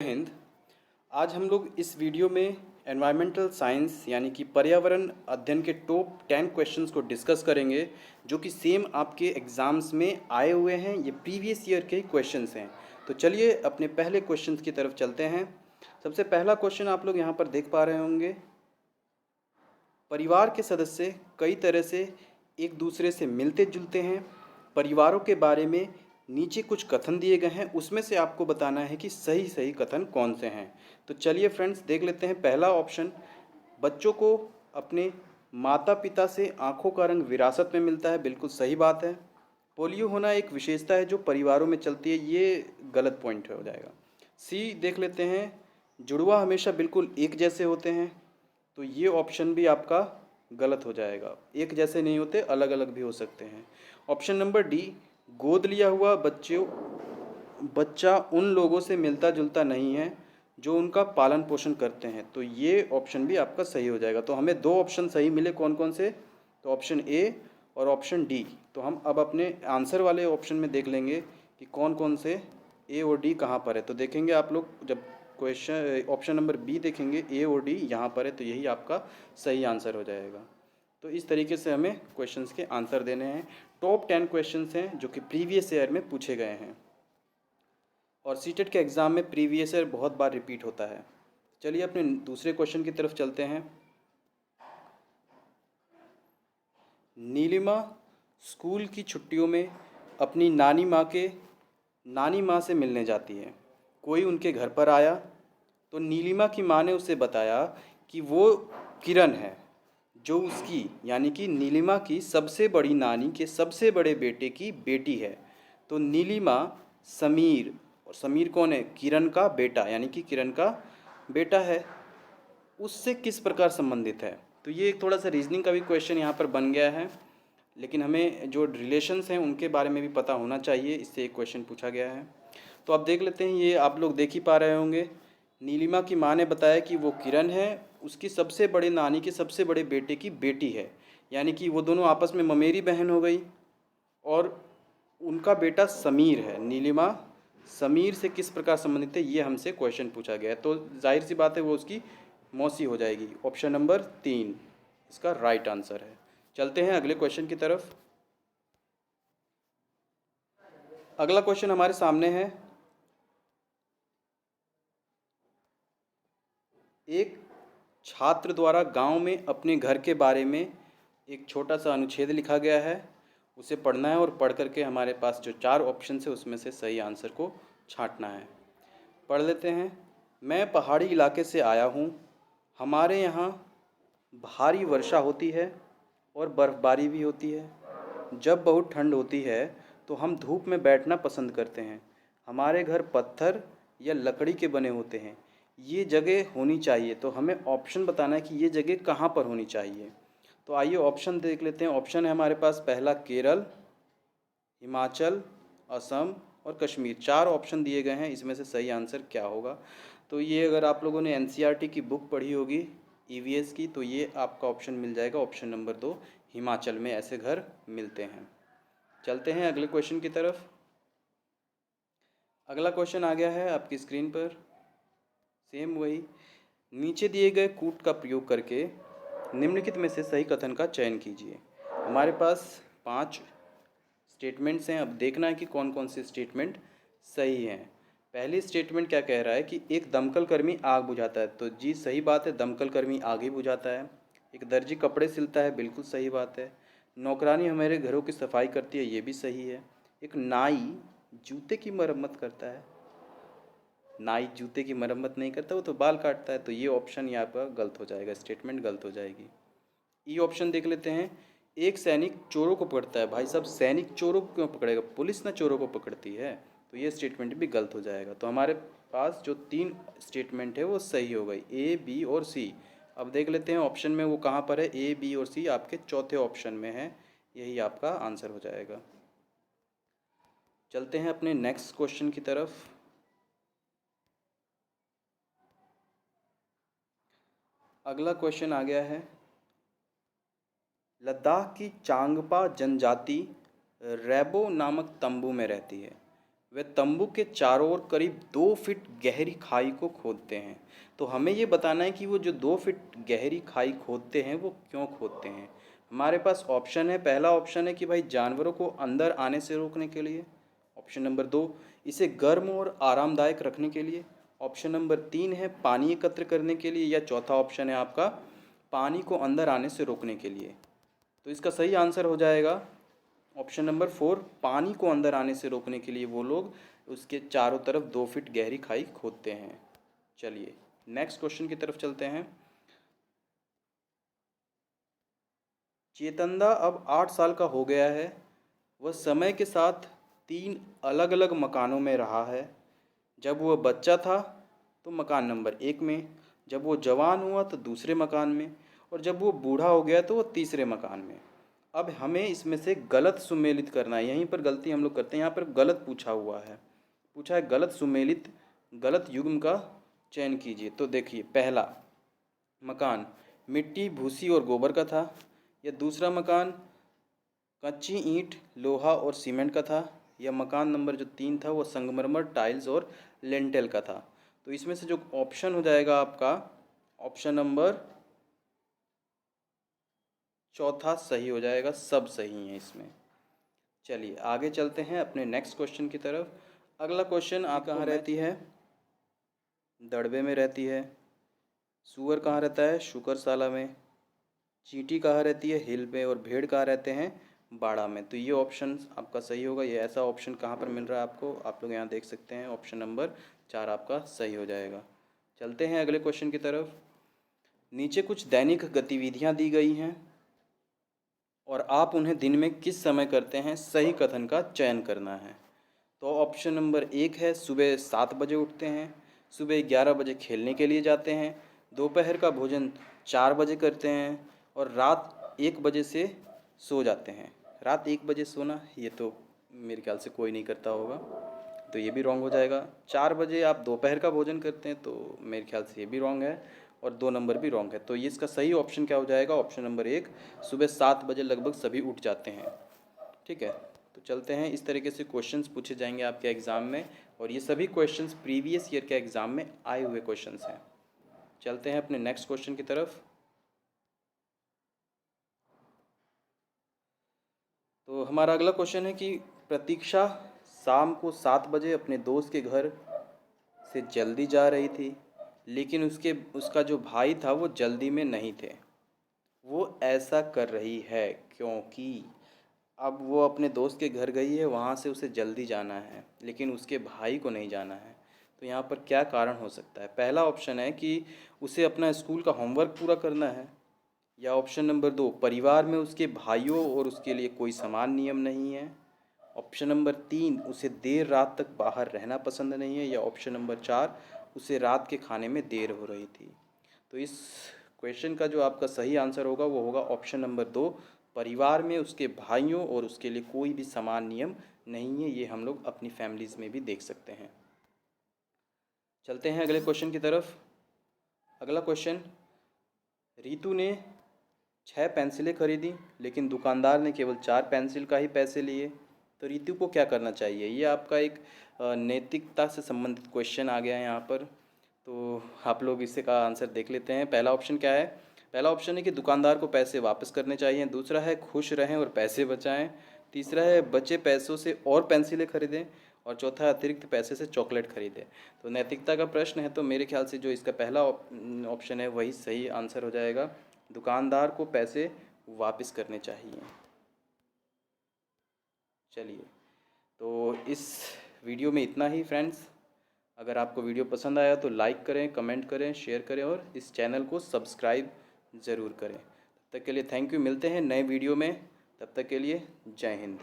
हिंद। आज हम लोग इस वीडियो में एनवायरमेंटल साइंस यानी कि पर्यावरण अध्ययन के टॉप 10 क्वेश्चंस को डिस्कस करेंगे, जो कि सेम आपके एग्ज़ाम्स में आए हुए हैं। ये प्रीवियस ईयर के क्वेश्चंस हैं। तो चलिए अपने पहले क्वेश्चंस की तरफ चलते हैं। सबसे पहला क्वेश्चन आप लोग यहाँ पर देख पा रहे होंगे। परिवार के सदस्य कई तरह से एक दूसरे से मिलते जुलते हैं। परिवारों के बारे में नीचे कुछ कथन दिए गए हैं, उसमें से आपको बताना है कि सही सही कथन कौन से हैं। तो चलिए फ्रेंड्स देख लेते हैं। पहला ऑप्शन, बच्चों को अपने माता पिता से आंखों का रंग विरासत में मिलता है। बिल्कुल सही बात है। पोलियो होना एक विशेषता है जो परिवारों में चलती है, ये गलत पॉइंट हो जाएगा। सी देख लेते हैं, जुड़वा हमेशा बिल्कुल एक जैसे होते हैं। तो ये ऑप्शन भी आपका गलत हो जाएगा। एक जैसे नहीं होते, अलग अलग भी हो सकते हैं। ऑप्शन नंबर डी, गोद लिया हुआ बच्चा उन लोगों से मिलता जुलता नहीं है जो उनका पालन पोषण करते हैं। तो ये ऑप्शन भी आपका सही हो जाएगा। तो हमें दो ऑप्शन सही मिले, कौन कौन से? तो ऑप्शन ए और ऑप्शन डी। तो हम अब अपने आंसर वाले ऑप्शन में देख लेंगे कि कौन कौन से ए और डी कहाँ पर है। तो देखेंगे आप लोग, जब क्वेश्चन ऑप्शन नंबर बी देखेंगे, ए और डी यहाँ पर है, तो यही आपका सही आंसर हो जाएगा। तो इस तरीके से हमें क्वेश्चंस के आंसर देने हैं। टॉप 10 क्वेश्चंस हैं जो कि प्रीवियस ईयर में पूछे गए हैं, और सीटेट के एग्ज़ाम में प्रीवियस ईयर बहुत बार रिपीट होता है। चलिए अपने दूसरे क्वेश्चन की तरफ चलते हैं। नीलिमा स्कूल की छुट्टियों में अपनी नानी माँ से मिलने जाती है। कोई उनके घर पर आया तो नीलिमा की माँ ने उसे बताया कि वो किरण है, जो उसकी यानी कि नीलिमा की सबसे बड़ी नानी के सबसे बड़े बेटे की बेटी है। तो नीलिमा समीर, और समीर कौन है? किरण का बेटा, यानी कि किरण का बेटा है, उससे किस प्रकार संबंधित है। तो ये एक थोड़ा सा रीजनिंग का भी क्वेश्चन यहाँ पर बन गया है, लेकिन हमें जो रिलेशंस हैं उनके बारे में भी पता होना चाहिए, इससे एक क्वेश्चन पूछा गया है। तो अब देख लेते हैं, ये आप लोग देख ही पा रहे होंगे। नीलिमा की माँ ने बताया कि वो किरण है, उसकी सबसे बड़े नानी के सबसे बड़े बेटे की बेटी है, यानी कि वो दोनों आपस में ममेरी बहन हो गई। और उनका बेटा समीर है। नीलिमा समीर से किस प्रकार संबंधित है, ये हमसे क्वेश्चन पूछा गया है। तो जाहिर सी बात है वो उसकी मौसी हो जाएगी। ऑप्शन नंबर 3 इसका राइट आंसर है। चलते हैं अगले क्वेश्चन की तरफ। अगला क्वेश्चन हमारे सामने है। एक छात्र द्वारा गांव में अपने घर के बारे में एक छोटा सा अनुच्छेद लिखा गया है, उसे पढ़ना है, और पढ़ करके हमारे पास जो 4 ऑप्शन है उसमें से सही आंसर को छांटना है। पढ़ लेते हैं। मैं पहाड़ी इलाके से आया हूँ। हमारे यहाँ भारी वर्षा होती है और बर्फ़बारी भी होती है। जब बहुत ठंड होती है तो हम धूप में बैठना पसंद करते हैं। हमारे घर पत्थर या लकड़ी के बने होते हैं। ये जगह होनी चाहिए, तो हमें ऑप्शन बताना है कि ये जगह कहाँ पर होनी चाहिए। तो आइए ऑप्शन देख लेते हैं। ऑप्शन है हमारे पास, पहला केरल, हिमाचल, असम और कश्मीर। 4 ऑप्शन दिए गए हैं, इसमें से सही आंसर क्या होगा। तो ये अगर आप लोगों ने एनसीईआरटी की बुक पढ़ी होगी, ईवीएस की, तो ये आपका ऑप्शन मिल जाएगा, ऑप्शन नंबर 2, हिमाचल में ऐसे घर मिलते हैं। चलते हैं अगले क्वेश्चन की तरफ। अगला क्वेश्चन आ गया है आपकी स्क्रीन पर, सेम वही। नीचे दिए गए कूट का प्रयोग करके निम्नलिखित में से सही कथन का चयन कीजिए। हमारे पास 5 स्टेटमेंट्स हैं। अब देखना है कि कौन कौन से स्टेटमेंट सही हैं। पहली स्टेटमेंट क्या कह रहा है कि एक दमकल कर्मी आग बुझाता है। तो जी सही बात है, दमकल कर्मी आग ही बुझाता है। एक दर्जी कपड़े सिलता है, बिल्कुल सही बात है। नौकरानी हमारे घरों की सफाई करती है, ये भी सही है। एक नाई जूते की मरम्मत करता है। नाई जूते की मरम्मत नहीं करता, वो तो बाल काटता है। तो ये ऑप्शन यहाँ पर गलत हो जाएगा, स्टेटमेंट गलत हो जाएगी। ई ऑप्शन देख लेते हैं। एक सैनिक चोरों को पकड़ता है। भाई साहब, सैनिक चोरों को क्यों पकड़ेगा? पुलिस ना चोरों को पकड़ती है। तो ये स्टेटमेंट भी गलत हो जाएगा। तो हमारे पास जो 3 स्टेटमेंट है वो सही हो गई, ए, बी और सी। अब देख लेते हैं ऑप्शन में वो कहाँ पर है। ए, बी और सी आपके चौथे ऑप्शन में है, यही आपका आंसर हो जाएगा। चलते हैं अपने नेक्स्ट क्वेश्चन की तरफ। अगला क्वेश्चन आ गया है। लद्दाख की चांगपा जनजाति रैबो नामक तंबू में रहती है। वे तंबू के चारों ओर करीब 2 फीट गहरी खाई को खोदते हैं। तो हमें ये बताना है कि वो जो 2 फीट गहरी खाई खोदते हैं वो क्यों खोदते हैं। हमारे पास ऑप्शन है, पहला ऑप्शन है कि भाई जानवरों को अंदर आने से रोकने के लिए। ऑप्शन नंबर 2, इसे गर्म और आरामदायक रखने के लिए। ऑप्शन नंबर 3 है पानी एकत्र करने के लिए, या चौथा ऑप्शन है आपका पानी को अंदर आने से रोकने के लिए। तो इसका सही आंसर हो जाएगा ऑप्शन नंबर 4, पानी को अंदर आने से रोकने के लिए वो लोग उसके चारों तरफ 2 फीट गहरी खाई खोदते हैं। चलिए नेक्स्ट क्वेश्चन की तरफ चलते हैं। चेतंदा अब 8 साल का हो गया है। वह समय के साथ 3 अलग अलग मकानों में रहा है। जब वह बच्चा था तो मकान नंबर 1 में, जब वो जवान हुआ तो दूसरे मकान में, और जब वो बूढ़ा हो गया तो वो तीसरे मकान में। अब हमें इसमें से गलत सुमेलित करना है। यहीं पर गलती हम लोग करते हैं। यहाँ पर गलत पूछा हुआ है, पूछा है गलत सुमेलित गलत युग्म का चयन कीजिए। तो देखिए, पहला मकान मिट्टी भूसी और गोबर का था, या दूसरा मकान कच्ची ईंट लोहा और सीमेंट का था, या मकान नंबर जो 3 था वो संगमरमर टाइल्स और लेंटेल का था। तो इसमें से जो ऑप्शन हो जाएगा आपका ऑप्शन नंबर चौथा सही हो जाएगा, सब सही है इसमें। चलिए आगे चलते हैं अपने नेक्स्ट क्वेश्चन की तरफ। अगला क्वेश्चन, आप कहाँ रहती है? दड़बे में रहती है। सूअर कहाँ रहता है? शुकरशाला में। चींटी कहाँ रहती है? हिल में। और भेड़ कहाँ रहते हैं? बाड़ा में। तो ये ऑप्शन आपका सही होगा। ये ऐसा ऑप्शन कहाँ पर मिल रहा है आपको? आप लोग यहाँ देख सकते हैं, ऑप्शन नंबर 4 आपका सही हो जाएगा। चलते हैं अगले क्वेश्चन की तरफ। नीचे कुछ दैनिक गतिविधियाँ दी गई हैं और आप उन्हें दिन में किस समय करते हैं, सही कथन का चयन करना है। तो ऑप्शन नंबर 1 है सुबह 7 बजे उठते हैं, सुबह 11 बजे खेलने के लिए जाते हैं, दोपहर का भोजन 4 बजे करते हैं, और रात 1 बजे से सो जाते हैं। रात 1 बजे सोना, ये तो मेरे ख्याल से कोई नहीं करता होगा, तो ये भी रॉन्ग हो जाएगा। 4 बजे आप दोपहर का भोजन करते हैं, तो मेरे ख्याल से ये भी रॉन्ग है, और 2 नंबर भी रॉन्ग है। तो ये इसका सही ऑप्शन क्या हो जाएगा? ऑप्शन नंबर 1, सुबह 7 बजे लगभग सभी उठ जाते हैं। ठीक है, तो चलते हैं। इस तरीके से क्वेश्चंस पूछे जाएंगे आपके एग्ज़ाम में, और ये सभी क्वेश्चंस प्रीवियस ईयर के एग्ज़ाम में आए हुए क्वेश्चंस हैं। चलते हैं अपने नेक्स्ट क्वेश्चन की तरफ। तो हमारा अगला क्वेश्चन है कि प्रतीक्षा शाम को 7 बजे अपने दोस्त के घर से जल्दी जा रही थी, लेकिन उसका जो भाई था वो जल्दी में नहीं थे। वो ऐसा कर रही है क्योंकि अब वो अपने दोस्त के घर गई है, वहाँ से उसे जल्दी जाना है, लेकिन उसके भाई को नहीं जाना है। तो यहाँ पर क्या कारण हो सकता है? पहला ऑप्शन है कि उसे अपना स्कूल का होमवर्क पूरा करना है, या ऑप्शन नंबर 2, परिवार में उसके भाइयों और उसके लिए कोई समान नियम नहीं है, ऑप्शन नंबर 3, उसे देर रात तक बाहर रहना पसंद नहीं है, या ऑप्शन नंबर 4, उसे रात के खाने में देर हो रही थी। तो इस क्वेश्चन का जो आपका सही आंसर होगा वो होगा ऑप्शन नंबर 2, परिवार में उसके भाइयों और उसके लिए कोई भी समान नियम नहीं है। ये हम लोग अपनी फैमिलीज़ में भी देख सकते हैं। चलते हैं अगले क्वेश्चन की तरफ। अगला क्वेश्चन, रितु ने 6 पेंसिलें खरीदी, लेकिन दुकानदार ने केवल 4 पेंसिल का ही पैसे लिए। तो रितु को क्या करना चाहिए? ये आपका एक नैतिकता से संबंधित क्वेश्चन आ गया है यहाँ पर। तो आप लोग इससे का आंसर देख लेते हैं। पहला ऑप्शन क्या है? पहला ऑप्शन है कि दुकानदार को पैसे वापस करने चाहिए। दूसरा है खुश रहें और पैसे बचाएं। तीसरा है बचे पैसों से और पेंसिलें खरीदें। और चौथा है अतिरिक्त पैसे से चॉकलेट खरीदें। तो नैतिकता का प्रश्न है, तो मेरे ख्याल से जो इसका पहला ऑप्शन है वही सही आंसर हो जाएगा। दुकानदार को पैसे वापस करने चाहिए। चलिए, तो इस वीडियो में इतना ही फ्रेंड्स। अगर आपको वीडियो पसंद आया तो लाइक करें, कमेंट करें, शेयर करें, और इस चैनल को सब्सक्राइब ज़रूर करें। तब तक के लिए थैंक यू। मिलते हैं नए वीडियो में, तब तक के लिए जय हिंद।